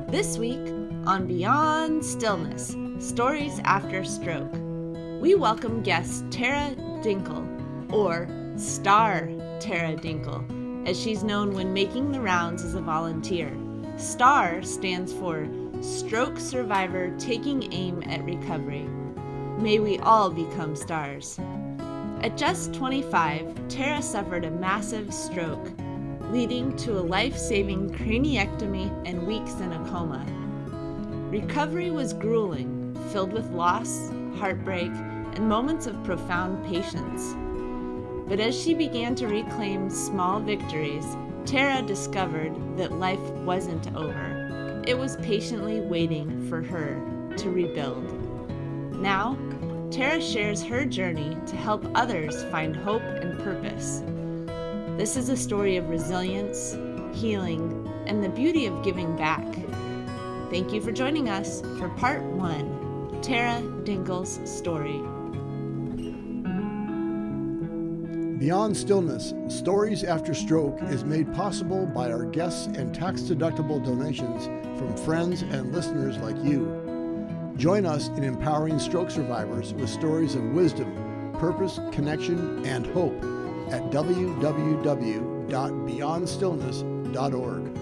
This week on Beyond Stillness, Stories After Stroke, we welcome guest Tara Dinkel, or STARR Tara Dinkel, as she's known when making the rounds as a volunteer. STARR stands for Stroke Survivor Taking Aim at Recovery. May we all become stars. At just 25, Tara suffered a massive stroke, leading to a life-saving craniectomy and weeks in a coma. Recovery was grueling, filled with loss, heartbreak, and moments of profound patience. But as she began to reclaim small victories, Tara discovered that life wasn't over. It was patiently waiting for her to rebuild. Now, Tara shares her journey to help others find hope and purpose. This is a story of resilience, healing, and the beauty of giving back. Thank you for joining us for part 1, Tara Dinkel's story. Beyond Stillness, Stories After Stroke is made possible by our guests and tax-deductible donations from friends and listeners like you. Join us in empowering stroke survivors with stories of wisdom, purpose, connection, and hope at www.beyondstillness.org.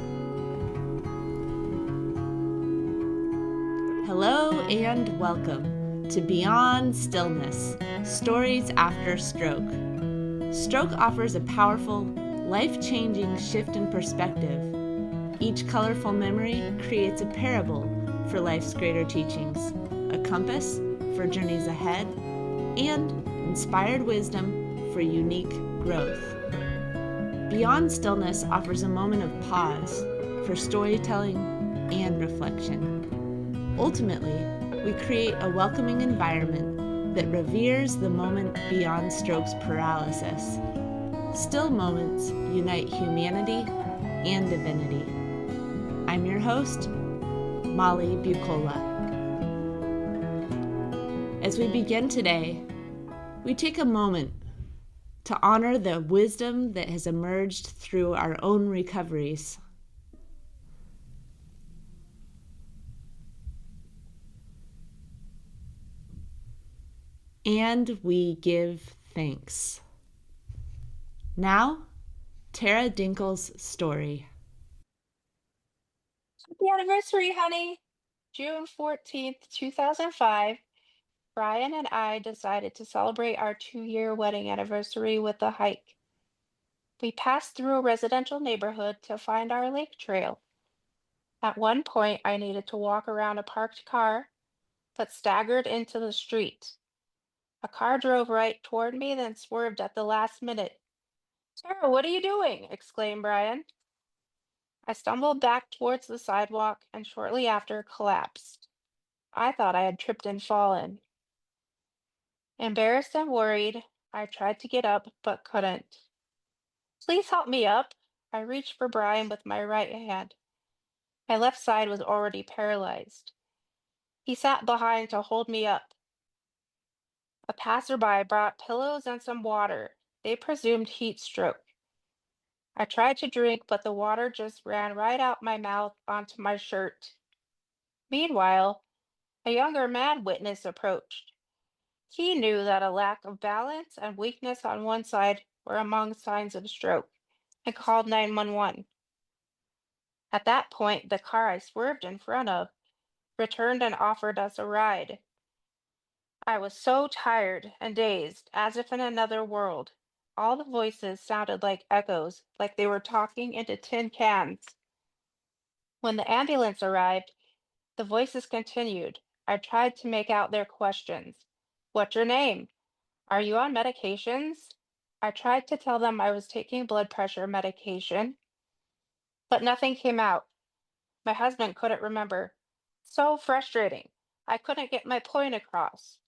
Hello and welcome to Beyond Stillness, Stories After Stroke. Stroke offers a powerful, life-changing shift in perspective. Each colorful memory creates a parable for life's greater teachings, a compass for journeys ahead, and inspired wisdom for unique growth. Beyond Stillness offers a moment of pause for storytelling and reflection. Ultimately, we create a welcoming environment that reveres the moment beyond stroke's paralysis. Still moments unite humanity and divinity. I'm your host, Molly Bucola. As we begin today, we take a moment to honor the wisdom that has emerged through our own recoveries. And we give thanks. Now, Tara Dinkel's story. Happy anniversary, honey! June 14th, 2005, Brian and I decided to celebrate our 2-year wedding anniversary with a hike. We passed through a residential neighborhood to find our lake trail. At one point, I needed to walk around a parked car, but staggered into the street. A car drove right toward me, then swerved at the last minute. "Tara, what are you doing?" exclaimed Brian. I stumbled back towards the sidewalk and shortly after collapsed. I thought I had tripped and fallen. Embarrassed and worried, I tried to get up but couldn't. "Please help me up." I reached for Brian with my right hand. My left side was already paralyzed. He sat behind to hold me up. A passerby brought pillows and some water. They presumed heat stroke. I tried to drink, but the water just ran right out my mouth onto my shirt. Meanwhile, a younger man witness approached. He knew that a lack of balance and weakness on one side were among signs of stroke and called 911. At that point, the car I swerved in front of returned and offered us a ride. I was so tired and dazed, as if in another world. All the voices sounded like echoes, like they were talking into tin cans. When the ambulance arrived, the voices continued. I tried to make out their questions. "What's your name? Are you on medications?" I tried to tell them I was taking blood pressure medication, but nothing came out. My husband couldn't remember. So frustrating. I couldn't get my point across.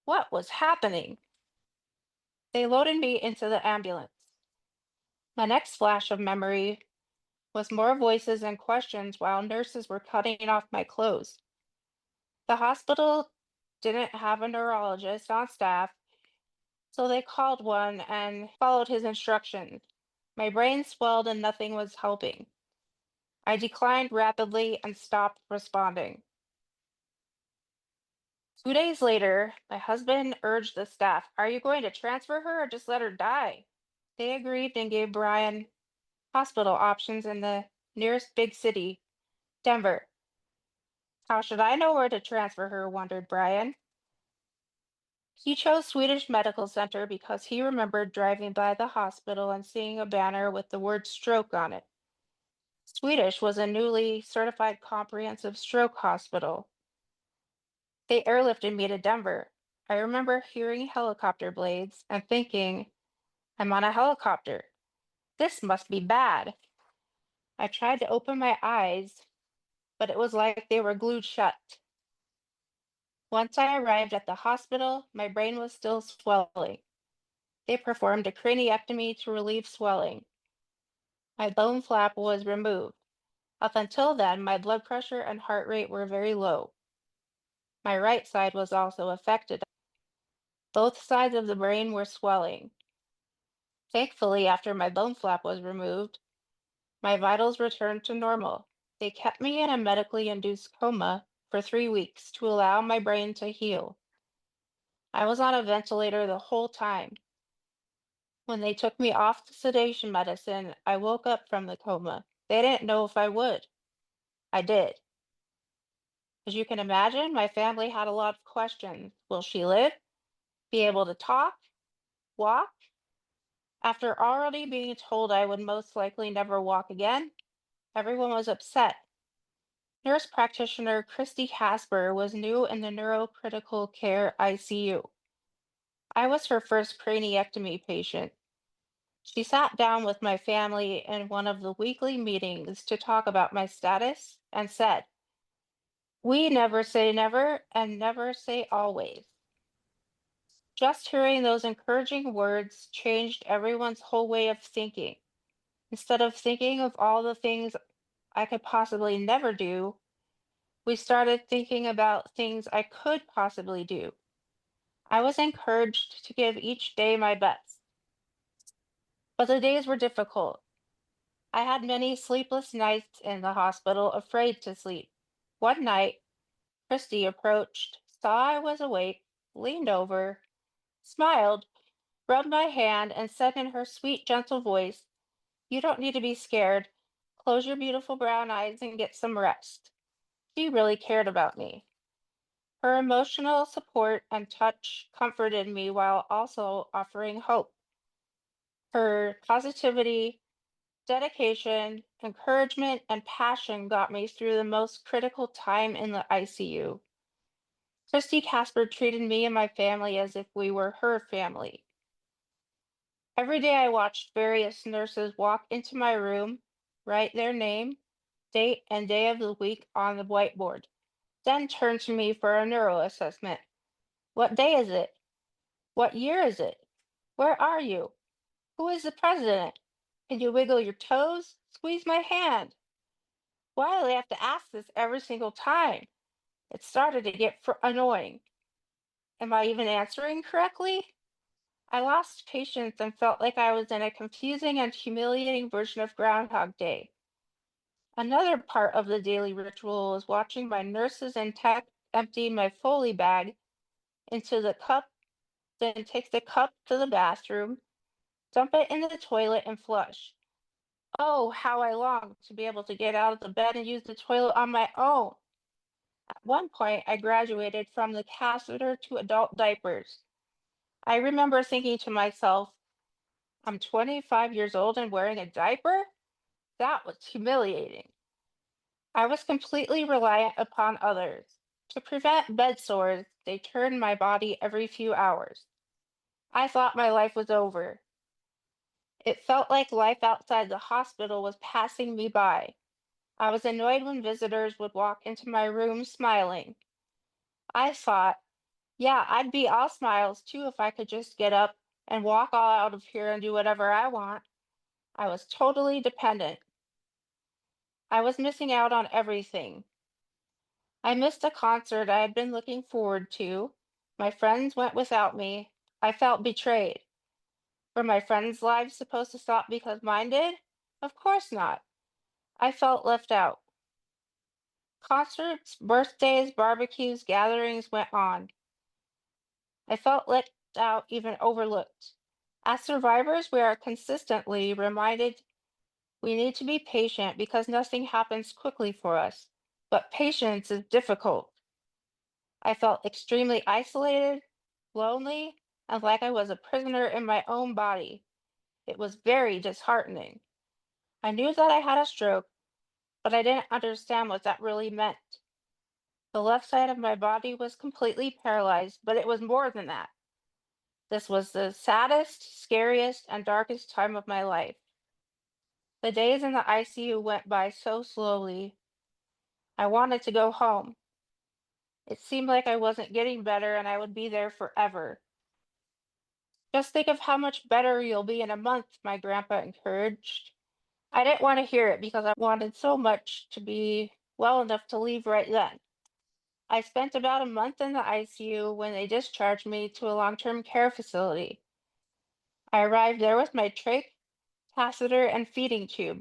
What was happening? They loaded me into the ambulance. My next flash of memory was more voices and questions while nurses were cutting off my clothes. The hospital didn't have a neurologist on staff, so they called one and followed his instructions. My brain swelled and nothing was helping. I declined rapidly and stopped responding. 2 days later, my husband urged the staff, "Are you going to transfer her or just let her die?" They agreed and gave Brian hospital options in the nearest big city, Denver. How should I know where to transfer her? Wondered Brian. He chose Swedish Medical Center because he remembered driving by the hospital and seeing a banner with the word stroke on it. Swedish was a newly certified comprehensive stroke hospital. They airlifted me to Denver. I remember hearing helicopter blades and thinking, I'm on a helicopter. This must be bad. I tried to open my eyes, but it was like they were glued shut. Once I arrived at the hospital, my brain was still swelling. They performed a craniectomy to relieve swelling. My bone flap was removed. Up until then, my blood pressure and heart rate were very low. My right side was also affected. Both sides of the brain were swelling. Thankfully, after my bone flap was removed, my vitals returned to normal. They kept me in a medically induced coma for 3 weeks to allow my brain to heal. I was on a ventilator the whole time. When they took me off the sedation medicine, I woke up from the coma. They didn't know if I would. I did. As you can imagine, my family had a lot of questions. Will she live? Be able to talk? Walk? After already being told I would most likely never walk again, everyone was upset. Nurse practitioner Christy Casper was new in the neurocritical care ICU. I was her first craniectomy patient. She sat down with my family in one of the weekly meetings to talk about my status and said, "We never say never and never say always." Just hearing those encouraging words changed everyone's whole way of thinking. Instead of thinking of all the things I could possibly never do, we started thinking about things I could possibly do. I was encouraged to give each day my best. But the days were difficult. I had many sleepless nights in the hospital, afraid to sleep. One night, Christy approached, saw I was awake, leaned over, smiled, rubbed my hand, and said in her sweet, gentle voice, "You don't need to be scared. Close your beautiful brown eyes and get some rest." She really cared about me. Her emotional support and touch comforted me while also offering hope. Her positivity, dedication, encouragement, and passion got me through the most critical time in the ICU. Christy Casper treated me and my family as if we were her family. Every day I watched various nurses walk into my room, write their name, date, and day of the week on the whiteboard, then turn to me for a neuro assessment. What day is it? What year is it? Where are you? Who is the president? Can you wiggle your toes? Squeeze my hand. Why do they have to ask this every single time? It started to get annoying. Am I even answering correctly? I lost patience and felt like I was in a confusing and humiliating version of Groundhog Day. Another part of the daily ritual was watching my nurses and tech empty my Foley bag into the cup, then take the cup to the bathroom, dump it in the toilet, and flush. Oh, how I longed to be able to get out of the bed and use the toilet on my own. At one point, I graduated from the catheter to adult diapers. I remember thinking to myself, I'm 25 years old and wearing a diaper? That was humiliating. I was completely reliant upon others. To prevent bed sores, they turned my body every few hours. I thought my life was over. It felt like life outside the hospital was passing me by. I was annoyed when visitors would walk into my room smiling. I thought, yeah, I'd be all smiles too if I could just get up and walk all out of here and do whatever I want. I was totally dependent. I was missing out on everything. I missed a concert I had been looking forward to. My friends went without me. I felt betrayed. Were my friends' lives supposed to stop because mine did? Of course not. I felt left out. Concerts, birthdays, barbecues, gatherings went on. I felt left out, even overlooked. As survivors, we are consistently reminded we need to be patient because nothing happens quickly for us. But patience is difficult. I felt extremely isolated, lonely, and like I was a prisoner in my own body. It was very disheartening. I knew that I had a stroke, but I didn't understand what that really meant. The left side of my body was completely paralyzed, but it was more than that. This was the saddest, scariest, and darkest time of my life. The days in the ICU went by so slowly. I wanted to go home. It seemed like I wasn't getting better and I would be there forever. Just think of how much better you'll be in a month, my grandpa encouraged. I didn't want to hear it because I wanted so much to be well enough to leave right then. I spent about a month in the ICU when they discharged me to a long-term care facility. I arrived there with my trach, catheter, and feeding tube.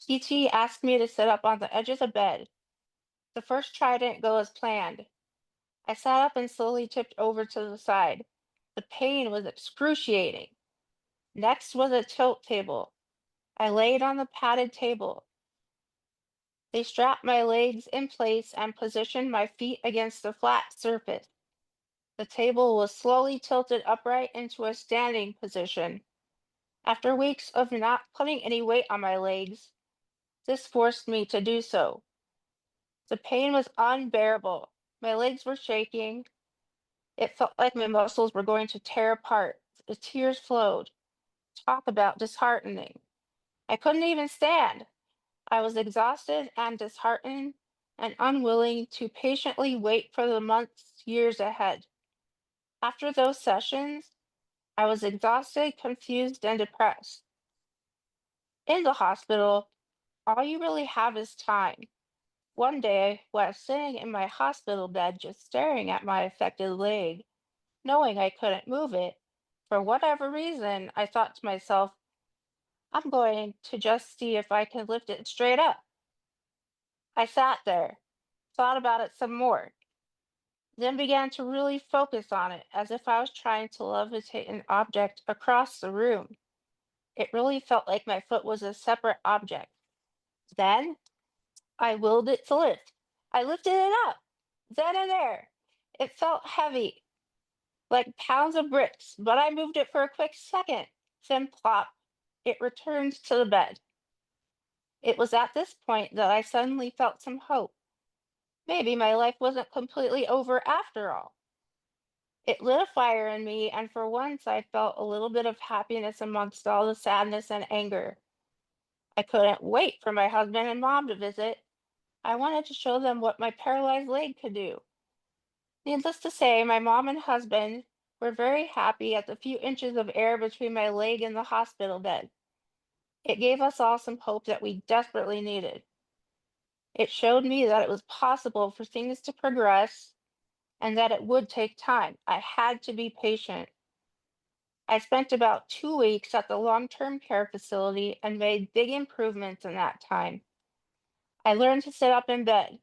PT asked me to sit up on the edge of the bed. The first try didn't go as planned. I sat up and slowly tipped over to the side. The pain was excruciating. Next was a tilt table. I laid on the padded table. They strapped my legs in place and positioned my feet against the flat surface. The table was slowly tilted upright into a standing position. After weeks of not putting any weight on my legs, this forced me to do so. The pain was unbearable. My legs were shaking. It felt like my muscles were going to tear apart. The tears flowed. Talk about disheartening. I couldn't even stand. I was exhausted and disheartened and unwilling to patiently wait for the months, years ahead. After those sessions, I was exhausted, confused, and depressed. In the hospital, all you really have is time. One day, while I was sitting in my hospital bed just staring at my affected leg, knowing I couldn't move it, for whatever reason, I thought to myself, I'm going to just see if I can lift it straight up. I sat there, thought about it some more, then began to really focus on it as if I was trying to levitate an object across the room. It really felt like my foot was a separate object. Then I willed it to lift. I lifted it up, then and there. It felt heavy, like pounds of bricks, but I moved it for a quick second. Then plop, it returned to the bed. It was at this point that I suddenly felt some hope. Maybe my life wasn't completely over after all. It lit a fire in me, and for once I felt a little bit of happiness amongst all the sadness and anger. I couldn't wait for my husband and mom to visit. I wanted to show them what my paralyzed leg could do. Needless to say, my mom and husband were very happy at the few inches of air between my leg and the hospital bed. It gave us all some hope that we desperately needed. It showed me that it was possible for things to progress and that it would take time. I had to be patient. I spent about 2 weeks at the long-term care facility and made big improvements in that time. I learned to sit up in bed.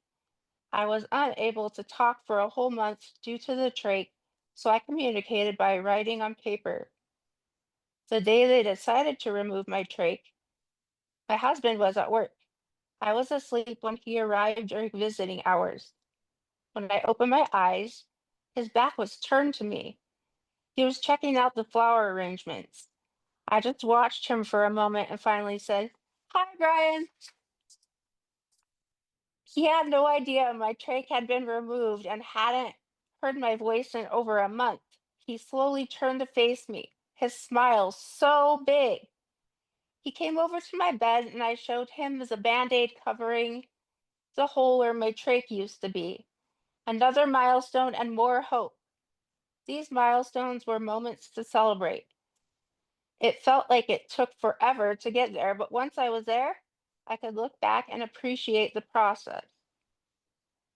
I was unable to talk for a whole month due to the trach, so I communicated by writing on paper. The day they decided to remove my trach, my husband was at work. I was asleep when he arrived during visiting hours. When I opened my eyes, his back was turned to me. He was checking out the flower arrangements. I just watched him for a moment and finally said, "Hi, Brian." He had no idea my trach had been removed and hadn't heard my voice in over a month. He slowly turned to face me, his smile so big. He came over to my bed and I showed him the band-aid covering the hole where my trach used to be. Another milestone and more hope. These milestones were moments to celebrate. It felt like it took forever to get there, but once I was there, I could look back and appreciate the process.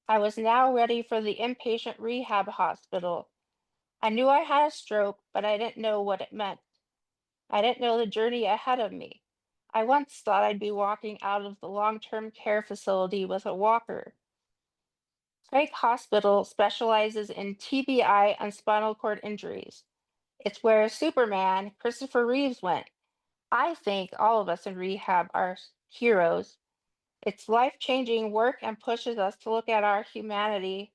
I was now ready for the inpatient rehab hospital. I knew I had a stroke, but I didn't know what it meant. I didn't know the journey ahead of me. I once thought I'd be walking out of the long-term care facility with a walker. Craig Hospital specializes in TBI and spinal cord injuries. It's where Superman, Christopher Reeves, went. I think all of us in rehab are heroes. It's life-changing work and pushes us to look at our humanity.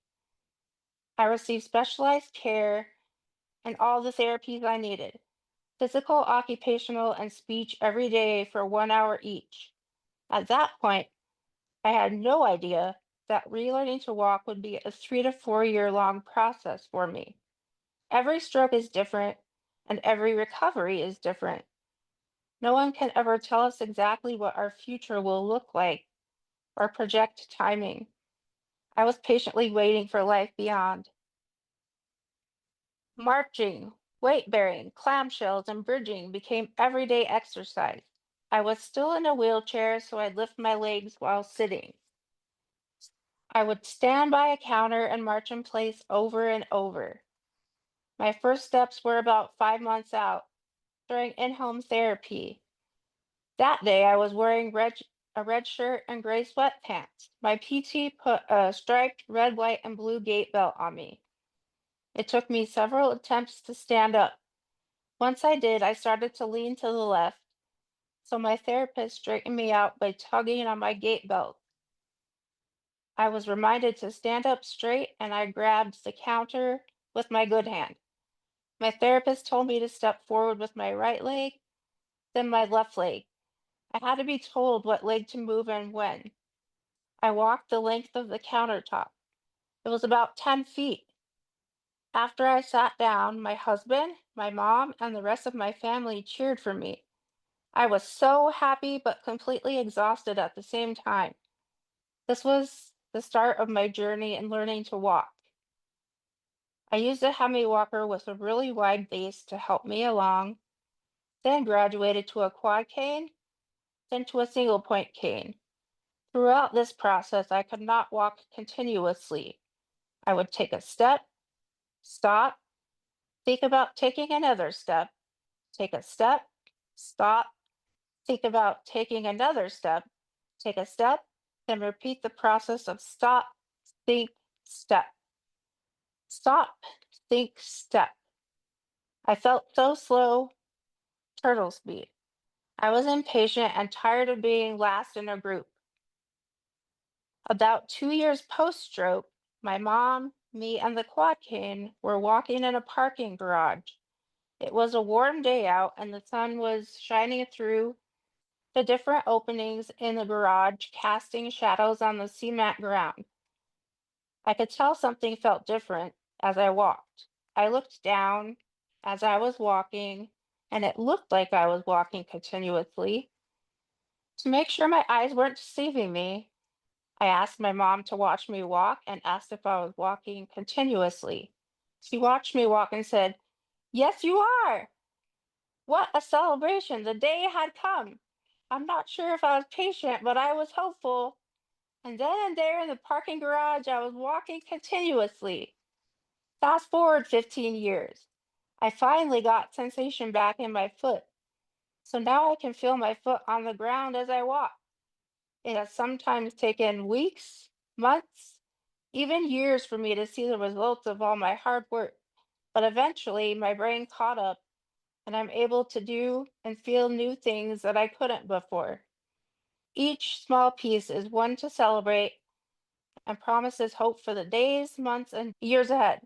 I received specialized care and all the therapies I needed, physical, occupational, and speech every day for 1 hour each. At that point, I had no idea that relearning to walk would be a 3 to 4 year long process for me. Every stroke is different, and every recovery is different. No one can ever tell us exactly what our future will look like or project timing. I was patiently waiting for life beyond. Marching, weight bearing, clamshells, and bridging became everyday exercise. I was still in a wheelchair, so I'd lift my legs while sitting. I would stand by a counter and march in place over and over. My first steps were about 5 months out during in home therapy. That day, I was wearing a red shirt and gray sweatpants. My PT put a striped red, white, and blue gait belt on me. It took me several attempts to stand up. Once I did, I started to lean to the left, so my therapist straightened me out by tugging on my gait belt. I was reminded to stand up straight, and I grabbed the counter with my good hand. My therapist told me to step forward with my right leg, then my left leg. I had to be told what leg to move and when. I walked the length of the countertop. It was about 10 feet. After I sat down, my husband, my mom, and the rest of my family cheered for me. I was so happy but completely exhausted at the same time. This was the start of my journey in learning to walk. I used a Hemi walker with a really wide base to help me along, then graduated to a quad cane, then to a single point cane. Throughout this process, I could not walk continuously. I would take a step, stop, think about taking another step, take a step, stop, think about taking another step, take a step, then repeat the process of stop, think, step. Stop, think, step. I felt so slow, turtle speed. I was impatient and tired of being last in a group. About 2 years post-stroke, my mom, me, and the quad cane were walking in a parking garage. It was a warm day out, and the sun was shining through the different openings in the garage, casting shadows on the cement ground. I could tell something felt different as I walked. I looked down as I was walking, and it looked like I was walking continuously. To make sure my eyes weren't deceiving me, I asked my mom to watch me walk and asked if I was walking continuously. She watched me walk and said, "Yes, you are." What a celebration! The day had come. I'm not sure if I was patient, but I was hopeful. And then and there in the parking garage, I was walking continuously. Fast forward 15 years. I finally got sensation back in my foot. So now I can feel my foot on the ground as I walk. It has sometimes taken weeks, months, even years for me to see the results of all my hard work. But eventually, my brain caught up and I'm able to do and feel new things that I couldn't before. Each small piece is one to celebrate and promises hope for the days, months, and years ahead.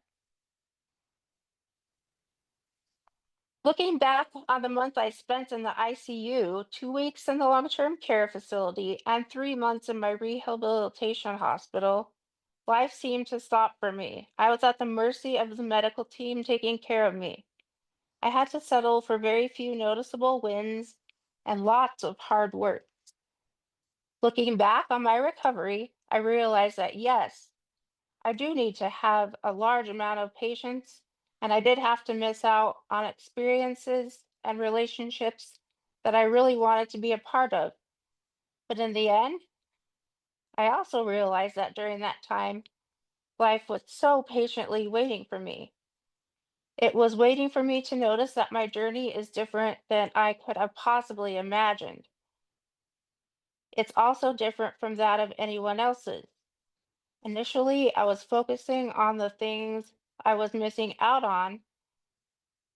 Looking back on the month I spent in the ICU, 2 weeks in the long term care facility, and 3 months in my rehabilitation hospital, life seemed to stop for me. I was at the mercy of the medical team taking care of me. I had to settle for very few noticeable wins and lots of hard work. Looking back on my recovery, I realized that yes, I do need to have a large amount of patience, and I did have to miss out on experiences and relationships that I really wanted to be a part of. But in the end, I also realized that during that time, life was so patiently waiting for me. It was waiting for me to notice that my journey is different than I could have possibly imagined. It's also different from that of anyone else's. Initially, I was focusing on the things I was missing out on,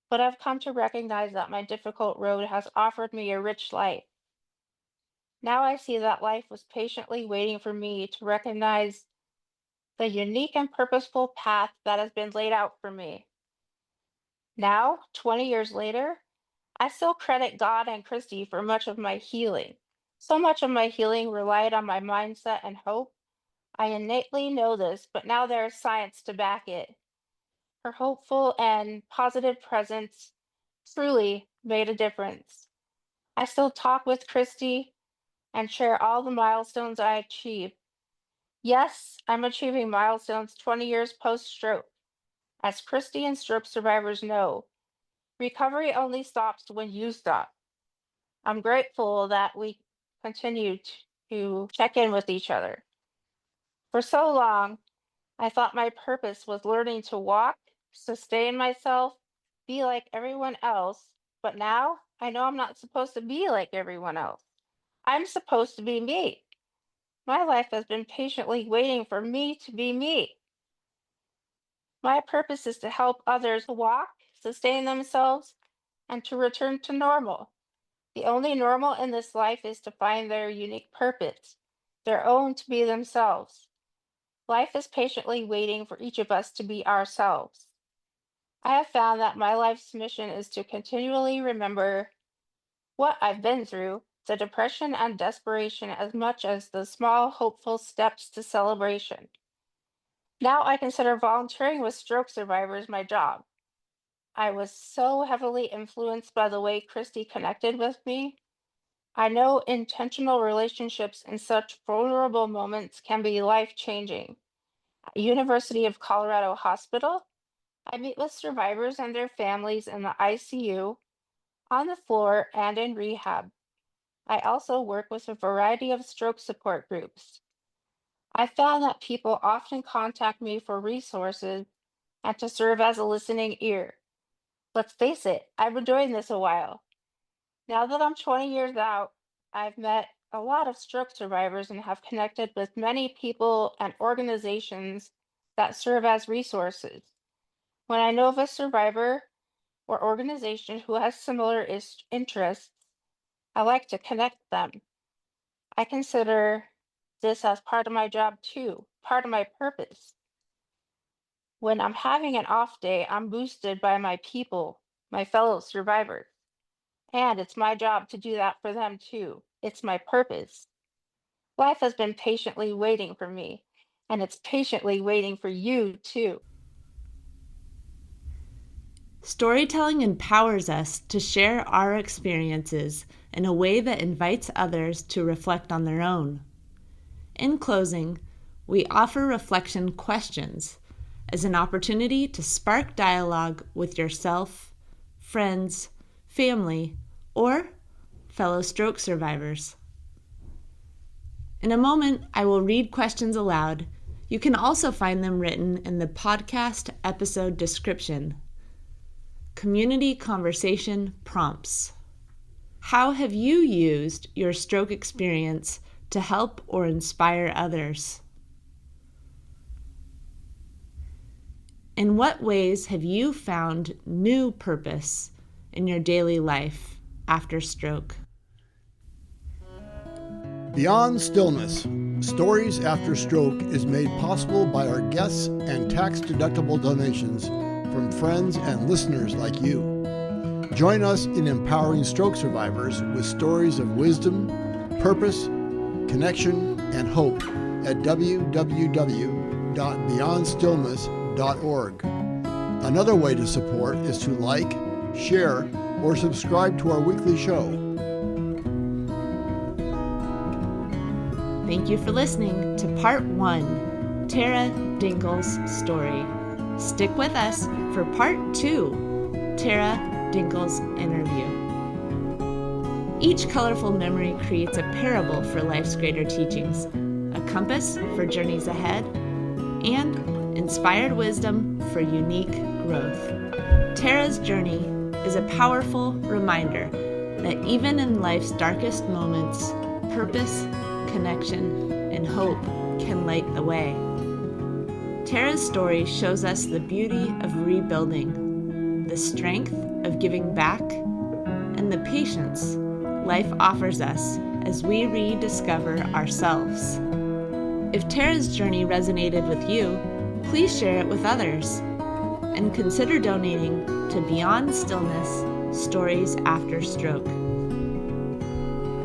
but I've come to recognize that my difficult road has offered me a rich life. Now I see that life was patiently waiting for me to recognize the unique and purposeful path that has been laid out for me. Now, 20 years later, I still credit God and Christy for much of my healing. So much of my healing relied on my mindset and hope. I innately know this, but now there is science to back it. Her hopeful and positive presence truly made a difference. I still talk with Christy and share all the milestones I achieved. Yes, I'm achieving milestones 20 years post stroke. As Christy and stroke survivors know, recovery only stops when you stop. I'm grateful that we continue to check in with each other. For so long, I thought my purpose was learning to walk, sustain myself, be like everyone else, but now I know I'm not supposed to be like everyone else. I'm supposed to be me. My life has been patiently waiting for me to be me. My purpose is to help others walk, sustain themselves, and to return to normal. The only normal in this life is to find their unique purpose, their own to be themselves. Life is patiently waiting for each of us to be ourselves. I have found that my life's mission is to continually remember what I've been through, the depression and desperation, as much as the small, hopeful steps to celebration. Now I consider volunteering with stroke survivors my job. I was so heavily influenced by the way Christy connected with me. I know intentional relationships in such vulnerable moments can be life-changing. At University of Colorado Hospital, I meet with survivors and their families in the ICU, on the floor, and in rehab. I also work with a variety of stroke support groups. I found that people often contact me for resources and to serve as a listening ear. Let's face it, I've been doing this a while. Now that I'm 20 years out, I've met a lot of stroke survivors and have connected with many people and organizations that serve as resources. When I know of a survivor or organization who has similar interests, I like to connect them. I consider this as part of my job too, part of my purpose. When I'm having an off day, I'm boosted by my people, my fellow survivors. And it's my job to do that for them too. It's my purpose. Life has been patiently waiting for me, and it's patiently waiting for you too. Storytelling empowers us to share our experiences in a way that invites others to reflect on their own. In closing, we offer reflection questions as an opportunity to spark dialogue with yourself, friends, family, or fellow stroke survivors. In a moment, I will read questions aloud. You can also find them written in the podcast episode description. Community conversation prompts. How have you used your stroke experience to help or inspire others? In what ways have you found new purpose in your daily life after stroke? Beyond Stillness, Stories After Stroke is made possible by our guests and tax-deductible donations from friends and listeners like you. Join us in empowering stroke survivors with stories of wisdom, purpose, connection, and hope at www.beyondstillness.org. Another way to support is to like, share, or subscribe to our weekly show. Thank you for listening to Part 1, Tara Dinkel's story. Stick with us for Part 2, Tara Dinkel's interview. Each colorful memory creates a parable for life's greater teachings, a compass for journeys ahead, and inspired wisdom for unique growth. Tara's journey is a powerful reminder that even in life's darkest moments, purpose connection, and hope can light the way. Tara's story shows us the beauty of rebuilding, the strength of giving back, and the patience life offers us as we rediscover ourselves. If Tara's journey resonated with you, please share it with others, and consider donating to Beyond Stillness, Stories After Stroke.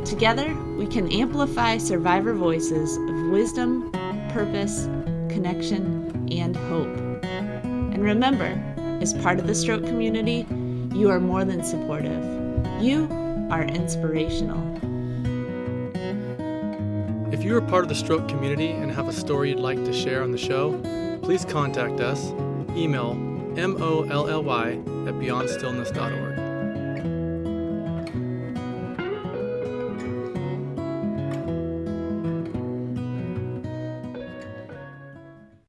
Together, we can amplify survivor voices of wisdom, purpose, connection, and hope. And remember, as part of the stroke community, you are more than supportive. You are inspirational. If you are part of the stroke community and have a story you'd like to share on the show, please contact us. Email molly@beyondstillness.org.